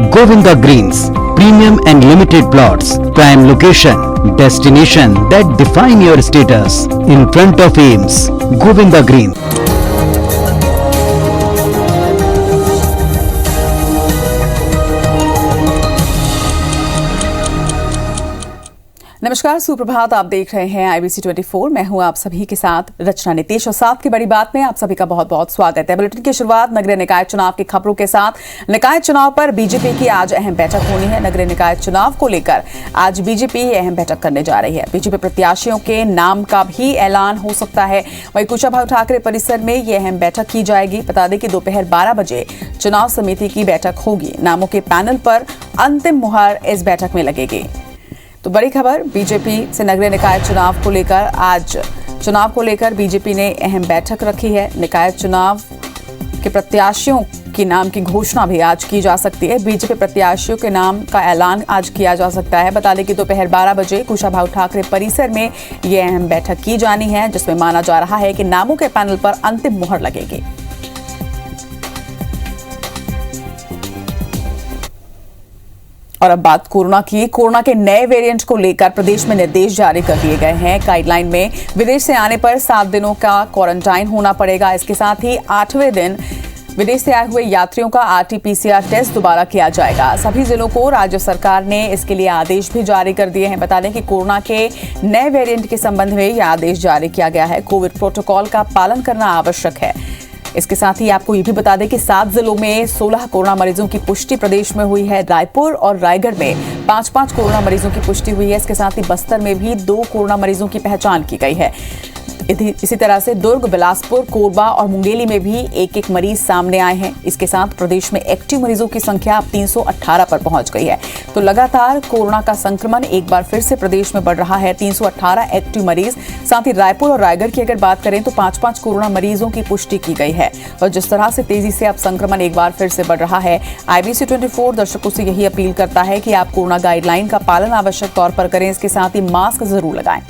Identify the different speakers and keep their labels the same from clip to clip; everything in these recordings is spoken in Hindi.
Speaker 1: Govinda Greens, premium and limited plots, prime location, destination that define your status. In front of Ames, Govinda Greens.
Speaker 2: नमस्कार, सुप्रभात। आप देख रहे हैं IBC 24। मैं हूं आप सभी के साथ रचना नीतीश और साथ की बड़ी बात में आप सभी का बहुत बहुत स्वागत है। बुलेटिन की शुरुआत नगरीय निकाय चुनाव की खबरों के साथ। निकाय चुनाव पर बीजेपी की आज अहम बैठक होनी है। नगरीय निकाय चुनाव को लेकर आज बीजेपी अहम बैठक करने जा रही है। बीजेपी प्रत्याशियों के नाम का भी ऐलान हो सकता है। वहीं कुशाभाऊ ठाकरे परिसर में ये अहम बैठक की जाएगी। बता दें कि दोपहर 12 बजे चुनाव समिति की बैठक होगी। नामों के पैनल पर अंतिम मुहर इस बैठक में लगेगी। तो बड़ी खबर बीजेपी से नगरीय निकाय चुनाव को लेकर आज चुनाव को लेकर बीजेपी ने अहम बैठक रखी है। निकाय चुनाव के प्रत्याशियों के नाम की घोषणा भी आज की जा सकती है। बीजेपी प्रत्याशियों के नाम का ऐलान आज किया जा सकता है। बता दें कि दोपहर 12 बजे कुशाभाऊ ठाकरे परिसर में यह अहम बैठक की जानी है, जिसमें माना जा रहा है कि नामों के पैनल पर अंतिम मुहर लगेगी। और अब बात कोरोना की। कोरोना के नए वेरिएंट को लेकर प्रदेश में निर्देश जारी कर दिए गए हैं। गाइडलाइन में विदेश से आने पर 7 दिनों का क्वारंटाइन होना पड़ेगा। इसके साथ ही 8वें दिन विदेश से आए हुए यात्रियों का RT-PCR टेस्ट दोबारा किया जाएगा। सभी जिलों को राज्य सरकार ने इसके लिए आदेश भी जारी कर दिए हैं। बता दें कि कोरोना के नए वेरिएंट के संबंध में यह आदेश जारी किया गया है। कोविड प्रोटोकॉल का पालन करना आवश्यक है। इसके साथ ही आपको ये भी बता दें कि 7 जिलों में 16 कोरोना मरीजों की पुष्टि प्रदेश में हुई है। रायपुर और रायगढ़ में 5-5 कोरोना मरीजों की पुष्टि हुई है। इसके साथ ही बस्तर में भी 2 कोरोना मरीजों की पहचान की गई है। इसी तरह से दुर्ग, बिलासपुर, कोरबा और मुंगेली में भी एक मरीज सामने आए हैं। इसके साथ प्रदेश में एक्टिव मरीजों की संख्या अब 318 पर पहुंच गई है। तो लगातार कोरोना का संक्रमण एक बार फिर से प्रदेश में बढ़ रहा है। 318 एक्टिव मरीज। साथ ही रायपुर और रायगढ़ की अगर बात करें तो 5-5 कोरोना मरीजों की पुष्टि की गई है। और जिस तरह से तेजी से अब संक्रमण एक बार फिर से बढ़ रहा है, IBC 24 दर्शकों से यही अपील करता है कि आप कोरोना गाइडलाइन का पालन आवश्यक तौर पर करें। इसके साथ ही मास्क जरूर लगाएं।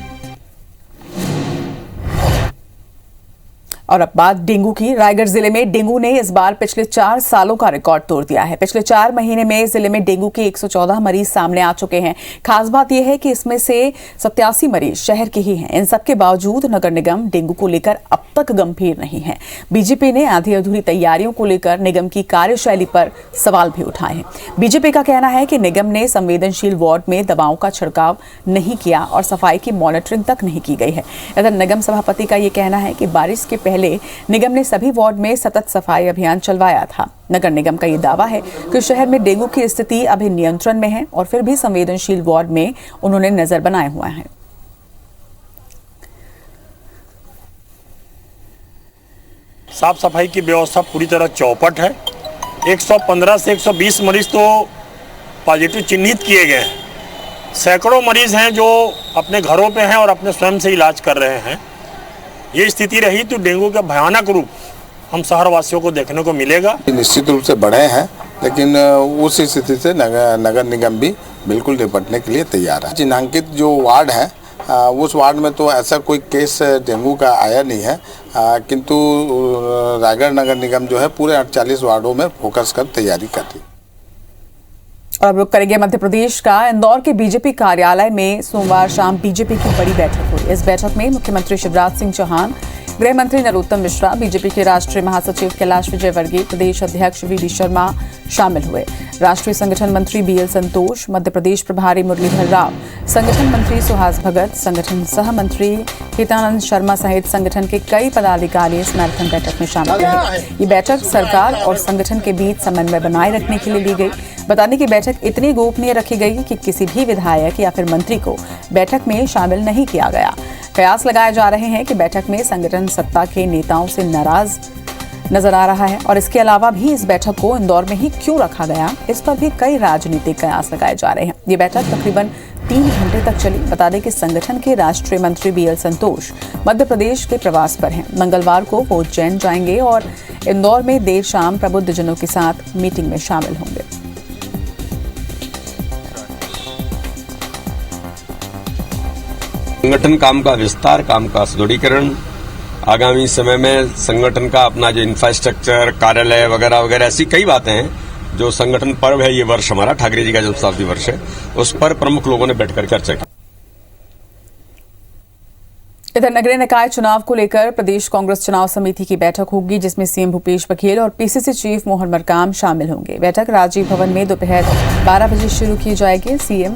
Speaker 2: और अब बात डेंगू की। रायगढ़ जिले में डेंगू ने इस बार पिछले 4 सालों का रिकॉर्ड तोड़ दिया है। पिछले 4 महीने में जिले में डेंगू के 114 मरीज सामने आ चुके हैं। खास बात यह है कि इसमें से 87 मरीज शहर के ही हैं। इन सबके बावजूद नगर निगम डेंगू को लेकर अब तक गंभीर नहीं है। बीजेपी ने आधी अधूरी तैयारियों को लेकर निगम की कार्यशैली पर सवाल भी उठाए हैं। बीजेपी का कहना है कि निगम ने संवेदनशील वार्ड में दवाओं का छिड़काव नहीं किया और सफाई की मॉनिटरिंग तक नहीं की गई है। इधर निगम सभापति का ये कहना है कि बारिश के पहले निगम ने सभी वार्ड में सतत सफाई अभियान चलवाया था। नगर निगम का ये दावा है कि शहर में डेंगू की स्थिति अभी नियंत्रण में है और फिर भी संवेदनशील वार्ड में उन्होंने नजर बनाए हुए हैं।
Speaker 3: साफ सफाई की व्यवस्था पूरी तरह चौपट है। 115 से 120 मरीज तो पॉजिटिव चिन्हित किए गए हैं। सैकड़ों मरीज हैं जो अपने घरों पे हैं और अपने स्वयं से इलाज कर रहे हैं। ये स्थिति रही तो डेंगू का भयानक रूप हम शहरवासियों को देखने को मिलेगा।
Speaker 4: निश्चित रूप से बढ़े हैं, लेकिन उस स्थिति से नगर निगम भी बिल्कुल निपटने के लिए तैयार है। चिन्हांकित जो वार्ड है उस वार्ड में तो ऐसा कोई केस डेंगू का आया नहीं है, किंतु रायगढ़ नगर निगम जो है पूरे 48 वार्डों में फोकस कर तैयारी कर रही है।
Speaker 2: और अब रुक करेंगे मध्य प्रदेश का। इंदौर के बीजेपी कार्यालय में सोमवार शाम बीजेपी की बड़ी बैठक हुई। इस बैठक में मुख्यमंत्री शिवराज सिंह चौहान, गृह मंत्री नरोत्तम मिश्रा, बीजेपी के राष्ट्रीय महासचिव कैलाश विजयवर्गीय, प्रदेश अध्यक्ष VD शर्मा शामिल हुए। राष्ट्रीय संगठन मंत्री BL संतोष, मध्य प्रदेश प्रभारी मुरलीधर राव, संगठन मंत्री सुहास भगत, संगठन सह मंत्री हितानंद शर्मा सहित संगठन के कई पदाधिकारी इस मैराथन बैठक में शामिल रहे। ये बैठक सरकार और संगठन के बीच समन्वय बनाए रखने के लिए ली गई। बताने की बैठक इतनी गोपनीय रखी गई कि किसी भी विधायक या फिर मंत्री को बैठक में शामिल नहीं किया गया। कयास लगाए जा रहे हैं कि बैठक में संगठन सत्ता के नेताओं से नाराज नजर आ रहा है और इसके अलावा भी इस बैठक को इंदौर में ही क्यों रखा गया, इस पर भी कई राजनीतिक कयास लगाए जा रहे हैं। ये बैठक तकरीबन 3 घंटे तक चली। बता दें कि संगठन के राष्ट्रीय मंत्री BL संतोष मध्य प्रदेश के प्रवास पर हैं। मंगलवार को वो उज्जैन जाएंगे और इंदौर में देर शाम प्रबुद्धजनों के साथ मीटिंग में शामिल होंगे।
Speaker 5: संगठन काम का विस्तार, काम का सुदृढ़ीकरण, आगामी समय में संगठन का अपना जो इंफ्रास्ट्रक्चर, कार्यालय वगैरह वगैरह ऐसी कई बातें हैं जो संगठन पर्व है, ये वर्ष हमारा ठाकरे जी का जन्म शताब्दी वर्ष है, उस पर प्रमुख लोगों ने बैठकर चर्चा की।
Speaker 2: इधर नगरीय निकाय चुनाव को लेकर प्रदेश कांग्रेस चुनाव समिति की बैठक होगी, जिसमें सीएम भूपेश बघेल और पीसीसी चीफ मोहन मरकाम शामिल होंगे। बैठक राजीव भवन में दोपहर 12 बजे शुरू की जाएगी। सीएम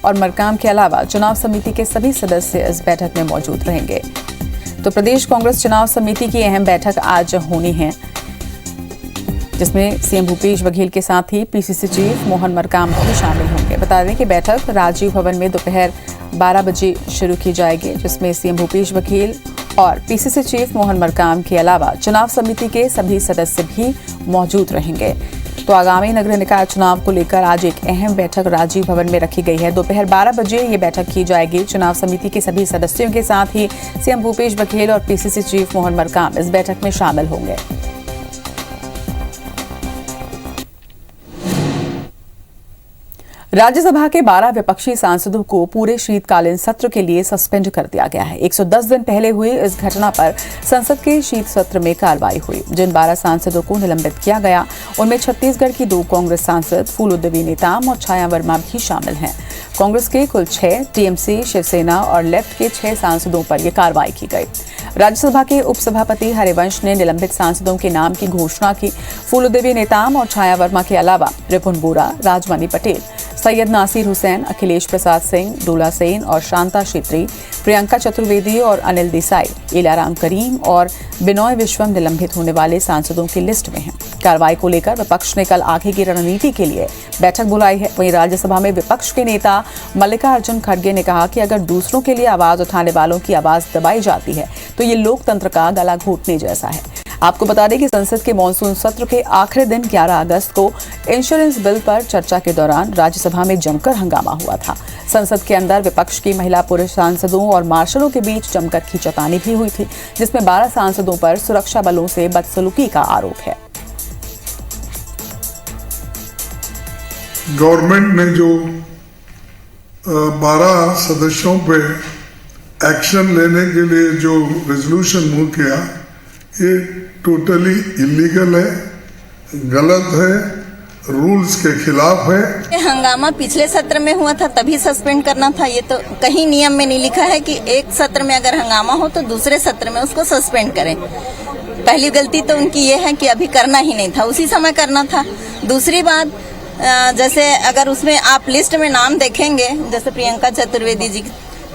Speaker 2: और मरकाम के अलावा चुनाव समिति के सभी सदस्य इस बैठक में मौजूद रहेंगे। तो प्रदेश कांग्रेस चुनाव समिति की अहम बैठक आज होनी है, जिसमें सीएम भूपेश बघेल के साथ ही पीसीसी चीफ मोहन मरकाम भी शामिल होंगे। बता दें कि बैठक राजीव भवन में दोपहर 12 बजे शुरू की जाएगी, जिसमें सीएम भूपेश बघेल और पीसीसी चीफ मोहन मरकाम के अलावा चुनाव समिति के सभी सदस्य भी मौजूद रहेंगे। तो आगामी नगरीय निकाय चुनाव को लेकर आज एक अहम बैठक राजीव भवन में रखी गई है। दोपहर 12 बजे ये बैठक की जाएगी। चुनाव समिति के सभी सदस्यों के साथ ही सीएम भूपेश बघेल और पीसीसी चीफ मोहन मरकाम इस बैठक में शामिल होंगे। राज्यसभा के 12 विपक्षी सांसदों को पूरे शीतकालीन सत्र के लिए सस्पेंड कर दिया गया है। 110 दिन पहले हुई इस घटना पर संसद के शीत सत्र में कार्रवाई हुई। जिन 12 सांसदों को निलंबित किया गया, उनमें छत्तीसगढ़ की 2 कांग्रेस सांसद फूलोदेवी नेताम और छाया वर्मा भी शामिल हैं। कांग्रेस के कुल 6, टीएमसी, शिवसेना और लेफ्ट के 6 सांसदों पर यह कार्रवाई की गई। राज्यसभा के उपसभापति हरिवंश ने निलंबित सांसदों के नाम की घोषणा की। फूलोदेवी नेताम और छाया वर्मा के अलावा रिपुन बोरा, राजमणि पटेल, सैयद नासिर हुसैन, अखिलेश प्रसाद सिंह, डोला सेन और शांता छेत्री, प्रियंका चतुर्वेदी और अनिल देसाई, इलाराम करीम और बिनोय विश्वम निलंबित होने वाले सांसदों की लिस्ट में हैं। कार्रवाई को लेकर विपक्ष ने कल आगे की रणनीति के लिए बैठक बुलाई है। वहीं राज्यसभा में विपक्ष के नेता मल्लिकार्जुन खड़गे ने कहा कि अगर दूसरों के लिए आवाज उठाने वालों की आवाज दबाई जाती है तो ये लोकतंत्र का गला घोटने जैसा है। आपको बता दें कि संसद के मानसून सत्र के आखिरी दिन 11 अगस्त को इंश्योरेंस बिल पर चर्चा के दौरान राज्यसभा में जमकर हंगामा हुआ था। संसद के अंदर विपक्ष की महिला पुरुष सांसदों और मार्शलों के बीच जमकर खींचातानी भी हुई थी, जिसमें 12 सांसदों पर सुरक्षा बलों से बदसलूकी का आरोप है।
Speaker 6: गवर्नमेंट ने जो 12 सदस्यों पे एक्शन लेने के लिए जो रेजोल्यूशन मूव किया, ये टोटली इलीगल है, गलत है, रूल्स के खिलाफ है।
Speaker 7: हंगामा पिछले सत्र में हुआ था, तभी सस्पेंड करना था। ये तो कहीं नियम में नहीं लिखा है कि एक सत्र में अगर हंगामा हो तो दूसरे सत्र में उसको सस्पेंड करें। पहली गलती तो उनकी ये है कि अभी करना ही नहीं था, उसी समय करना था। दूसरी बात, जैसे अगर उसमें आप लिस्ट में नाम देखेंगे, जैसे प्रियंका चतुर्वेदी जी,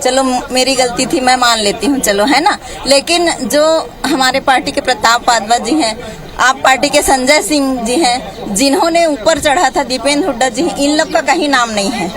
Speaker 7: चलो मेरी गलती थी, मैं मान लेती हूँ, चलो है ना, लेकिन जो हमारे पार्टी के प्रताप वाधवा जी हैं, आप पार्टी के संजय सिंह जी हैं, जिन्होंने ऊपर चढ़ा था, दीपेंद्र हुड्डा जी, इन लोग का कहीं नाम नहीं है।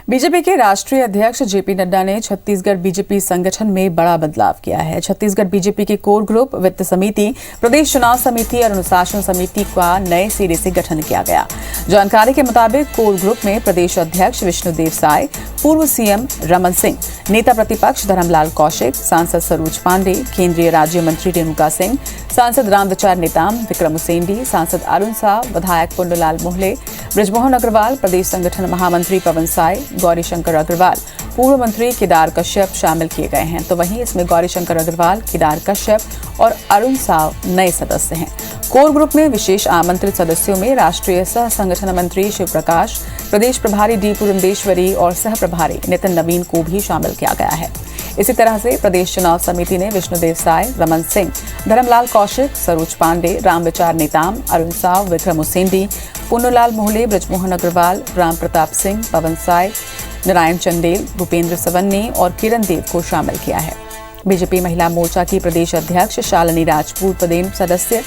Speaker 2: बीजेपी के राष्ट्रीय अध्यक्ष जेपी नड्डा ने छत्तीसगढ़ बीजेपी संगठन में बड़ा बदलाव किया है। छत्तीसगढ़ बीजेपी के कोर ग्रुप, वित्त समिति, प्रदेश चुनाव समिति और अनुशासन समिति का नए सिरे से गठन किया गया। जानकारी के मुताबिक कोर ग्रुप में प्रदेश अध्यक्ष विष्णुदेव साय, पूर्व सीएम रमन सिंह, नेता प्रतिपक्ष धर्मलाल कौशिक, सांसद सरोज पांडे, केंद्रीय राज्य मंत्री रेणुका सिंह, सांसद रामविचार नेताम, विक्रम उसेंडी, सांसद अरुण साव, विधायक पुन्नूलाल मोहले, बृजमोहन अग्रवाल, प्रदेश संगठन महामंत्री पवन साय, गौरीशंकर अग्रवाल, पूर्व मंत्री केदार कश्यप शामिल किए गए हैं। तो वहीं इसमें गौरीशंकर अग्रवाल, केदार कश्यप और अरुण साव नए सदस्य हैं। कोर ग्रुप में विशेष आमंत्रित सदस्यों में राष्ट्रीय सह संगठन मंत्री शिव प्रकाश, प्रदेश प्रभारी डी पुरंदेश्वरी और सह प्रभारी नितिन नवीन को भी शामिल किया गया है। इसी तरह से प्रदेश चुनाव समिति ने विष्णुदेव साय, रमन सिंह, धर्मलाल कौशिक, सरोज पांडे, रामविचार नेताम, अरुण साव, विक्रम उसेंडी, पुन्नूलाल मोहले, बृजमोहन अग्रवाल, राम प्रताप सिंह, पवन साय, नारायण चंदेल, भूपेंद्र सवन्नी और किरण देव को शामिल किया है। बीजेपी महिला मोर्चा की प्रदेश अध्यक्ष शालिनी राजपूत पदेन सदस्य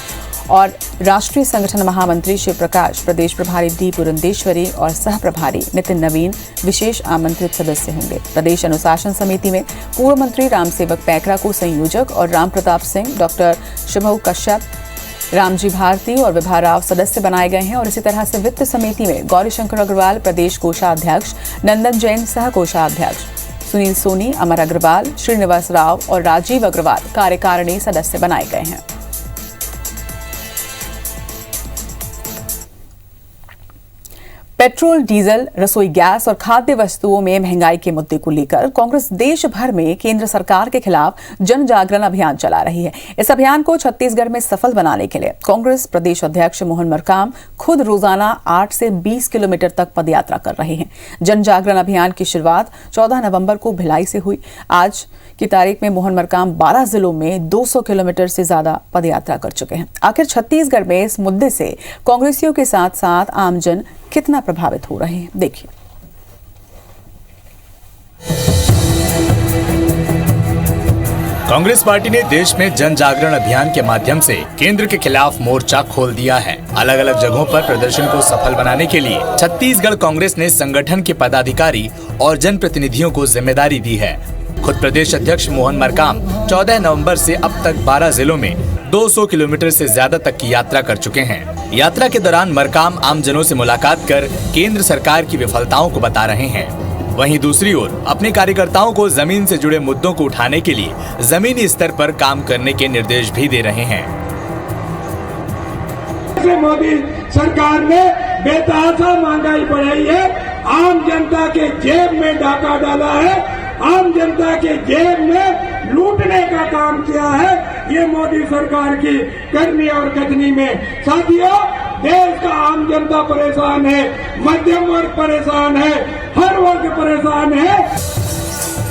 Speaker 2: और राष्ट्रीय संगठन महामंत्री शिव प्रकाश, प्रदेश प्रभारी डी पुरंदेश्वरी और सह प्रभारी नितिन नवीन विशेष आमंत्रित सदस्य होंगे। प्रदेश अनुशासन समिति में पूर्व मंत्री रामसेवक पैकरा को संयोजक और राम प्रताप सिंह, डॉक्टर शुभव कश्यप, रामजी भारती और विभा राव सदस्य बनाए गए हैं। और इसी तरह से वित्त समिति में गौरीशंकर अग्रवाल प्रदेश कोषाध्यक्ष, नंदन जैन सह कोषाध्यक्ष, सुनील सोनी, अमर अग्रवाल, श्रीनिवास राव और राजीव अग्रवाल कार्यकारिणी सदस्य बनाए गए हैं। पेट्रोल, डीजल, रसोई गैस और खाद्य वस्तुओं में महंगाई के मुद्दे को लेकर कांग्रेस देश भर में केंद्र सरकार के खिलाफ जन जागरण अभियान चला रही है। इस अभियान को छत्तीसगढ़ में सफल बनाने के लिए कांग्रेस प्रदेश अध्यक्ष मोहन मरकाम खुद रोजाना 8 से 20 किलोमीटर तक पदयात्रा कर रहे हैं। जन जागरण अभियान की शुरुआत 14 नवंबर को भिलाई से हुई। आज की तारीख में मोहन मरकाम 12 जिलों में 200 किलोमीटर से ज्यादा पदयात्रा कर चुके हैं। आखिर छत्तीसगढ़ में इस मुद्दे से कांग्रेसियों के साथ साथ आमजन कितना प्रभावित हो रहे हैं, देखिए।
Speaker 8: कांग्रेस पार्टी ने देश में जन जागरण अभियान के माध्यम से केंद्र के खिलाफ मोर्चा खोल दिया है। अलग अलग जगहों पर प्रदर्शन को सफल बनाने के लिए छत्तीसगढ़ कांग्रेस ने संगठन के पदाधिकारी और जनप्रतिनिधियों को जिम्मेदारी दी है। खुद प्रदेश अध्यक्ष मोहन मरकाम 14 नवंबर से अब तक 12 जिलों में 200 किलोमीटर से ज्यादा तक की यात्रा कर चुके हैं। यात्रा के दौरान मरकाम आमजनों से मुलाकात कर केंद्र सरकार की विफलताओं को बता रहे हैं। वहीं दूसरी ओर अपने कार्यकर्ताओं को जमीन से जुड़े मुद्दों को उठाने के लिए जमीनी स्तर पर काम करने के निर्देश भी दे रहे हैं।
Speaker 9: मोदी सरकार ने बेतहाशा महंगाई बढ़ाई है, आम जनता के जेब में डाका डाला है, आम जनता के जेब में लूटने का काम किया है। ये मोदी सरकार की करनी और कथनी में साथियों, देश का आम जनता परेशान है, मध्यम वर्ग परेशान है, हर वर्ग परेशान है।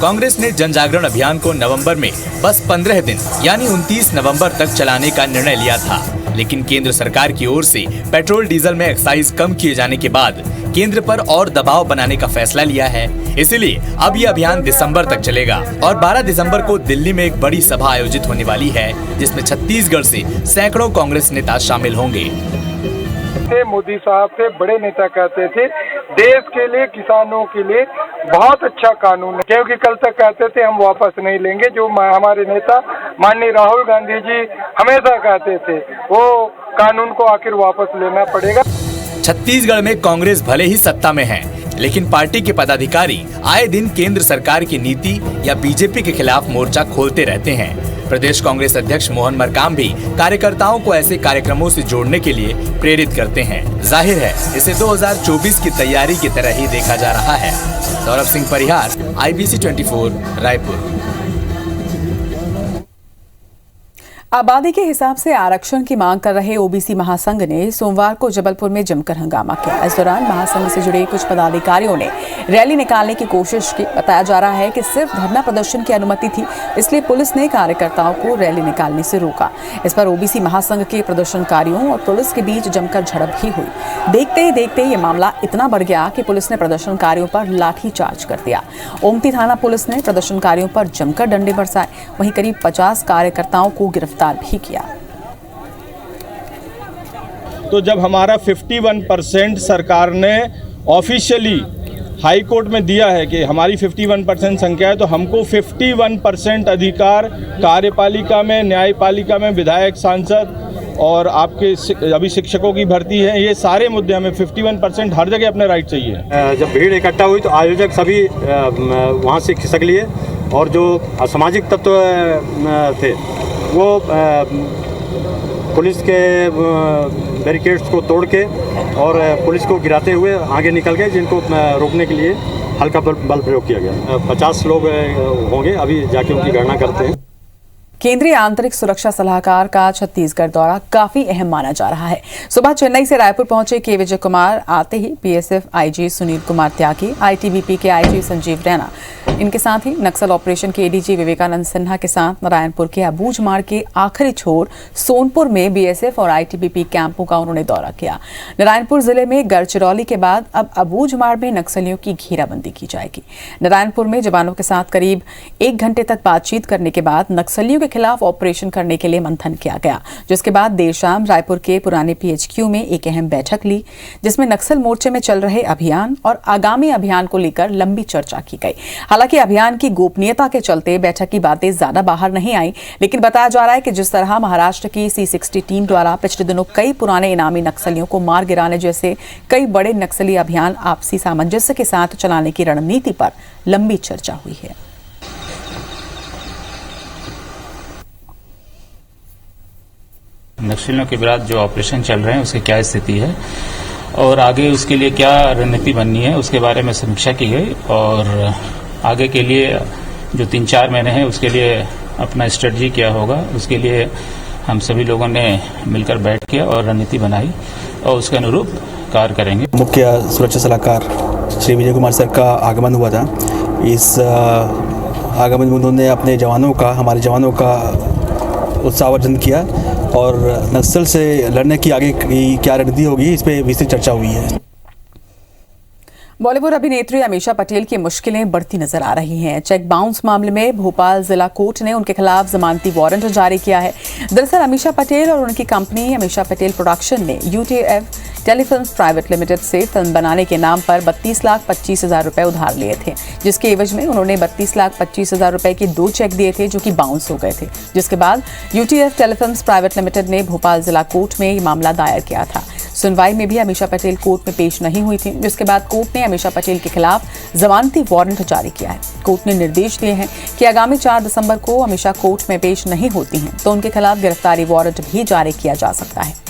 Speaker 8: कांग्रेस ने जन जागरण अभियान को नवंबर में बस 15 दिन यानी 29 नवंबर तक चलाने का निर्णय लिया था, लेकिन केंद्र सरकार की ओर से पेट्रोल डीजल में एक्साइज कम किए जाने के बाद केंद्र पर और दबाव बनाने का फैसला लिया है। इसलिए अब ये अभियान दिसंबर तक चलेगा और 12 दिसंबर को दिल्ली में एक बड़ी सभा आयोजित होने वाली है, जिसमें छत्तीसगढ़ से सैकड़ों कांग्रेस नेता शामिल होंगे।
Speaker 9: मोदी साहब थे, बड़े नेता कहते थे देश के लिए, किसानों के लिए बहुत अच्छा कानून है, क्योंकि कल तक कहते थे हम वापस नहीं लेंगे। जो हमारे नेता माननीय राहुल गांधी जी हमेशा कहते थे, वो कानून को आखिर वापस लेना पड़ेगा।
Speaker 8: छत्तीसगढ़ में कांग्रेस भले ही सत्ता में है, लेकिन पार्टी के पदाधिकारी आए दिन केंद्र सरकार की नीति या बीजेपी के खिलाफ मोर्चा खोलते रहते हैं। प्रदेश कांग्रेस अध्यक्ष मोहन मरकाम भी कार्यकर्ताओं को ऐसे कार्यक्रमों से जोड़ने के लिए प्रेरित करते हैं। जाहिर है इसे 2024 की तैयारी की तरह ही देखा जा रहा है। सौरभ सिंह परिहार, IBC 24, रायपुर।
Speaker 2: आबादी के हिसाब से आरक्षण की मांग कर रहे ओबीसी महासंघ ने सोमवार को जबलपुर में जमकर हंगामा किया। इस दौरान महासंघ से जुड़े कुछ पदाधिकारियों ने रैली निकालने की कोशिश की। बताया जा रहा है कि सिर्फ धरना प्रदर्शन की अनुमति थी, इसलिए पुलिस ने कार्यकर्ताओं को रैली निकालने से रोका। इस पर ओबीसी महासंघ के प्रदर्शनकारियों और पुलिस के बीच जमकर झड़प भी हुई। देखते ही देखते ये मामला इतना बढ़ गया कि पुलिस ने प्रदर्शनकारियों पर लाठीचार्ज कर दिया। ओमती थाना पुलिस ने प्रदर्शनकारियों पर जमकर डंडे बरसाए। वहीं करीब 50 कार्यकर्ताओं को गिरफ्तार भी किया।
Speaker 10: तो जब हमारा 51% सरकार ने ऑफिशियली हाई कोर्ट में दिया है कि हमारी 51% संख्या है, तो हमको 51% अधिकार कार्यपालिका में, न्यायपालिका में, विधायक, सांसद और आपके अभी शिक्षकों की भर्ती है, ये सारे मुद्दे हमें 51% हर जगह अपने राइट चाहिए।
Speaker 11: जब भीड़ इकट्ठा हुई तो आयोजक सभी वहाँ से खिसक लिए और जो असामाजिक तत्व थे वो पुलिस के बैरिकेड्स को तोड़ के और पुलिस को गिराते हुए आगे निकल गए, जिनको रोकने के लिए हल्का बल प्रयोग किया गया। 50 लोग होंगे, अभी जाके उनकी गणना करते हैं।
Speaker 2: केंद्रीय आंतरिक सुरक्षा सलाहकार का छत्तीसगढ़ दौरा काफी अहम माना जा रहा है। सुबह चेन्नई से रायपुर पहुंचे के विजय कुमार आते ही बीएसएफ आईजी सुनील कुमार त्यागी, आईटीबीपी के आईजी संजीव रैना, इनके साथ ही नक्सल ऑपरेशन के एडीजी विवेकानंद सिन्हा के साथ नारायणपुर के अबूझमाड़ के आखिरी छोर सोनपुर में बीएसएफ और आईटीबीपी कैंपों का उन्होंने दौरा किया। नारायणपुर जिले में गढ़चिरौली के बाद अब अबूझमाड़ में नक्सलियों की घेराबंदी की जाएगी। नारायणपुर में जवानों के साथ करीब 1 घंटे तक बातचीत करने के बाद नक्सलियों के खिलाफ ऑपरेशन करने के लिए मंथन किया गया, जिसके बाद देर शाम रायपुर के पुराने पीएचक्यू में एक अहम बैठक ली, जिसमें नक्सल मोर्चे में चल रहे अभियान और आगामी अभियान को लेकर लंबी चर्चा की गई। हालांकि अभियान की गोपनीयता के चलते बैठक की बातें ज्यादा बाहर नहीं आई, लेकिन बताया जा रहा है कि जिस तरह महाराष्ट्र की C60 टीम द्वारा पिछले दिनों कई पुराने इनामी नक्सलियों को मार गिराने जैसे कई बड़े नक्सली अभियान आपसी सामंजस्य के साथ चलाने की रणनीति पर लंबी चर्चा हुई है।
Speaker 12: नक्सलियों के विरुद्ध जो ऑपरेशन चल रहे हैं उसकी क्या स्थिति है और आगे उसके लिए क्या रणनीति बननी है उसके बारे में समीक्षा की गई और आगे के लिए जो 3-4 महीने हैं उसके लिए अपना स्ट्रेटजी क्या होगा उसके लिए हम सभी लोगों ने मिलकर बैठ के और रणनीति बनाई और उसके अनुरूप कार्य करेंगे।
Speaker 13: मुख्य सुरक्षा सलाहकार श्री विजय कुमार सर का आगमन हुआ था। इस आगमन में उन्होंने अपने हमारे जवानों का उत्साहवर्धन किया और नक्सल से लड़ने की आगे की क्या रणनीति होगी इस पर विस्तृत चर्चा हुई है।
Speaker 2: बॉलीवुड अभिनेत्री अमीषा पटेल की मुश्किलें बढ़ती नजर आ रही हैं। चेक बाउंस मामले में भोपाल जिला कोर्ट ने उनके खिलाफ जमानती वारंट जारी किया है। दरअसल अमीषा पटेल और उनकी कंपनी अमीषा पटेल प्रोडक्शन ने UTF टेलीफिल्म्स प्राइवेट लिमिटेड से फिल्म बनाने के नाम पर 32,25,000 रुपए उधार लिए थे, जिसके एवज में उन्होंने 32,25,000 रुपए के 2 चेक दिए थे जो कि बाउंस हो गए थे। जिसके बाद UTF टेलीफिल्म्स प्राइवेट लिमिटेड ने भोपाल जिला कोर्ट में ये मामला दायर किया था। सुनवाई में भी अमीषा पटेल कोर्ट में पेश नहीं हुई थी, जिसके बाद कोर्ट ने अमीषा पटेल के खिलाफ जमानती वारंट जारी किया है। कोर्ट ने निर्देश दिए हैं कि आगामी 4 दिसंबर को अमीषा कोर्ट में पेश नहीं होती हैं तो उनके खिलाफ गिरफ्तारी वारंट भी जारी किया जा सकता है।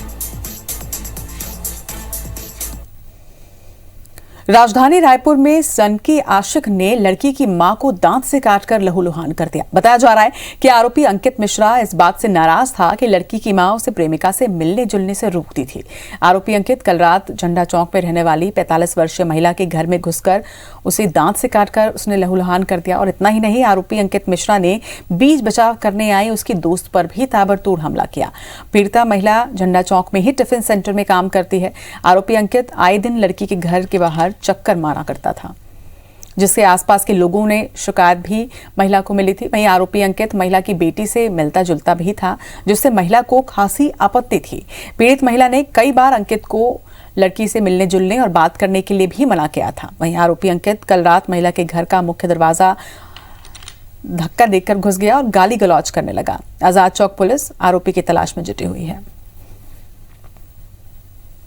Speaker 2: राजधानी रायपुर में सनकी आशिक ने लड़की की मां को दांत से काटकर लहूलुहान कर दिया। बताया जा रहा है कि आरोपी अंकित मिश्रा इस बात से नाराज था कि लड़की की मां उसे प्रेमिका से मिलने जुलने से रोकती थी। आरोपी अंकित कल रात झंडा चौक में रहने वाली 45 वर्षीय महिला के घर में घुसकर उसे दांत से काटकर उसने लहूलुहान कर दिया। और इतना ही नहीं, आरोपी अंकित मिश्रा ने बीच बचाव करने आई उसकी दोस्त पर भी ताबड़तोड़ हमला किया। पीड़िता महिला झंडा चौक में ही टिफिन सेंटर में काम करती है। आरोपी अंकित आए दिन लड़की के घर के बाहर चक्कर मारा करता था, जिससे आसपास के लोगों ने शिकायत भी महिला को मिली थी। वहीं आरोपी अंकित महिला की बेटी से मिलता जुलता भी था, जिससे महिला को खासी आपत्ति थी। पीड़ित महिला ने कई बार अंकित को लड़की से मिलने जुलने और बात करने के लिए भी मना किया था। वहीं आरोपी अंकित कल रात महिला के घर का मुख्य दरवाजा धक्का देकर घुस गया और गाली गलौज करने लगा। आजाद चौक पुलिस आरोपी की तलाश में जुटी हुई है।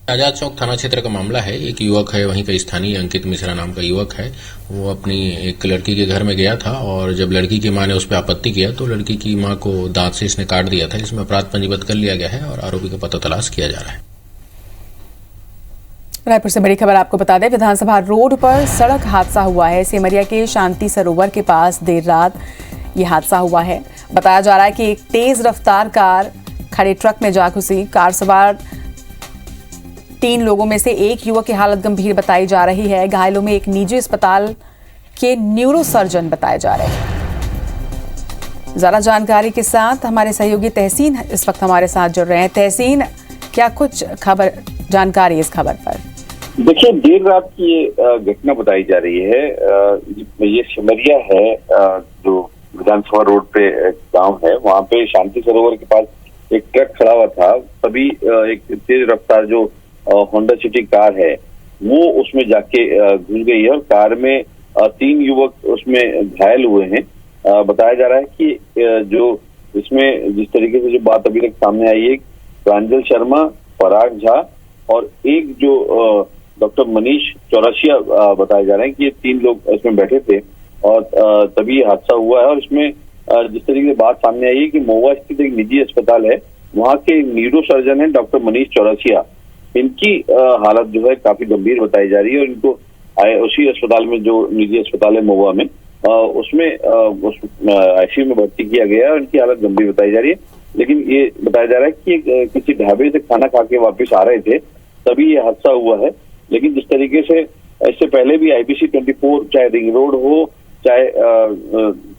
Speaker 14: आजाद चौक थाना क्षेत्र का मामला है। एक युवक है, वहीं का स्थानीय अंकित मिश्रा नाम का युवक है। वो अपनी एक लड़की के घर में गया था और जब लड़की की मां ने उस पर आपत्ति किया तो लड़की की मां को दांत से इसने काट दिया था। इसमें अपराध पंजीबद्ध कर लिया गया है और आरोपी का पता तलाश किया जा रहा है।
Speaker 2: रायपुर से बड़ी खबर आपको बता दें, विधानसभा रोड पर सड़क हादसा हुआ है। सेमरिया के शांति सरोवर के पास देर रात ये हादसा हुआ है। बताया जा रहा है कि एक तेज रफ्तार कार खड़े ट्रक में जा घुसी। कार सवार 3 लोगों में से एक युवक की हालत गंभीर बताई जा रही है। घायलों में एक निजी अस्पताल के न्यूरो सर्जन बताए जा रहे हैं। ज्यादा जानकारी के साथ हमारे सहयोगी तहसीन इस वक्त हमारे साथ जुड़ रहे हैं। तहसीन, क्या कुछ खबर जानकारी इस खबर पर?
Speaker 15: देखिए, देर रात की ये घटना बताई जा रही है। ये सिमरिया है, जो विधानसभा रोड पे गांव है, वहाँ पे शांति सरोवर के पास एक ट्रक खड़ा हुआ था। तभी एक तेज रफ्तार जो होंडा सिटी कार है वो उसमें जाके घुस गई है और कार में 3 युवक उसमें घायल हुए हैं। बताया जा रहा है कि जो इसमें जिस तरीके से जो बात अभी तक सामने आई है, प्रांजल शर्मा, पराग झा और एक जो डॉक्टर मनीष चौरसिया बताया जा रहा है कि ये 3 लोग इसमें बैठे थे और तभी ये हादसा हुआ है। और इसमें जिस तरीके से बात सामने आई है कि महुआ स्थित एक निजी अस्पताल है, वहाँ के न्यूरो सर्जन है डॉक्टर मनीष चौरसिया। इनकी हालत जो है काफी गंभीर बताई जा रही है और इनको उसी अस्पताल में, जो निजी अस्पताल है महुआ में, उसमें आईसीयू में भर्ती किया गया है और इनकी हालत गंभीर बताई जा रही है। लेकिन ये बताया जा रहा है कि किसी ढाबे से खाना खा के वापस आ रहे थे, तभी ये हादसा हुआ है। लेकिन जिस तरीके से इससे पहले भी IBC 24, चाहे रिंग रोड हो, चाहे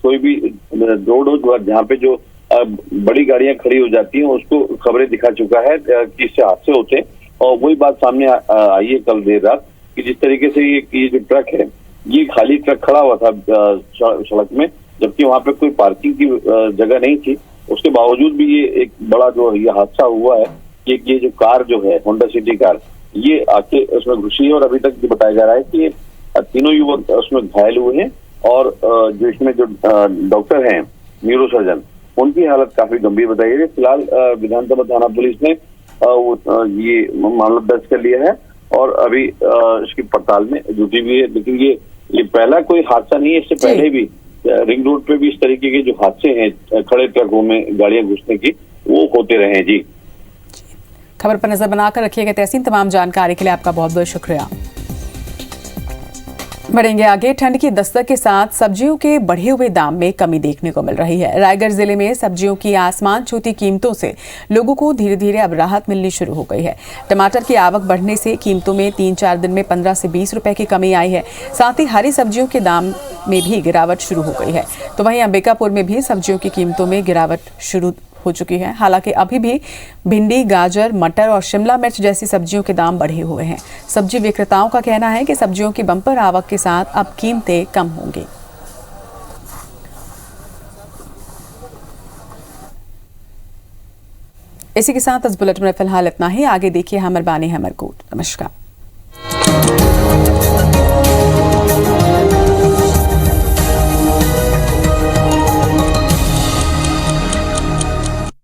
Speaker 15: कोई भी रोड हो जहाँ पे जो बड़ी गाड़ियां खड़ी हो जाती हैं, उसको खबरें दिखा चुका है कि इससे हादसे होते हैं। और वही बात सामने आई है कल देर रात कि जिस तरीके से ये जो ट्रक है, ये खाली ट्रक खड़ा हुआ था सड़क में, जबकि वहां पे कोई पार्किंग की जगह नहीं थी। उसके बावजूद भी ये एक बड़ा जो ये हादसा हुआ है कि ये जो कार जो है होंडा सिटी कार, ये आके उसमें घुसी है और अभी तक बताया जा रहा है कि 3 युवक उसमें घायल हुए हैं और जो इसमें जो डॉक्टर हैं न्यूरो सर्जन, उनकी हालत काफी गंभीर बताई गई है। फिलहाल विधानसभा थाना पुलिस ने ये मामला दर्ज कर लिया है और अभी इसकी पड़ताल में जुटी हुई है। लेकिन ये पहला कोई हादसा नहीं है, इससे पहले भी रिंग रोड पे भी इस तरीके के जो हादसे हैं खड़े ट्रकों में गाड़ियां घुसने की, वो होते रहे हैं। जी,
Speaker 2: खबर पर नजर बनाकर रखिएगा तहसीन। तमाम जानकारी के लिए आपका बहुत बहुत शुक्रिया। बढ़ेंगे आगे। ठंड की दस्तक के साथ सब्जियों के बढ़े हुए दाम में कमी देखने को मिल रही है। रायगढ़ जिले में सब्जियों की आसमान छूती कीमतों से लोगों को धीरे धीरे अब राहत मिलनी शुरू हो गई है। टमाटर की आवक बढ़ने से कीमतों में 3-4 दिन में 15 से 20 रुपए की कमी आई है। साथ ही हरी सब्जियों के दाम में भी गिरावट शुरू हो गई है। तो वहीं अंबिकापुर में भी सब्जियों की कीमतों में गिरावट शुरू हो चुकी है। हालांकि अभी भी भिंडी, गाजर, मटर और शिमला मिर्च जैसी सब्जियों के दाम बढ़े हुए हैं। सब्जी विक्रेताओं का कहना है कि सब्जियों की बम्पर आवक के साथ अब कीमतें कम होंगी। इसी के साथ इस बुलेटिन में फिलहाल इतना ही। आगे देखिए हमर बानी हमर कोट। नमस्कार।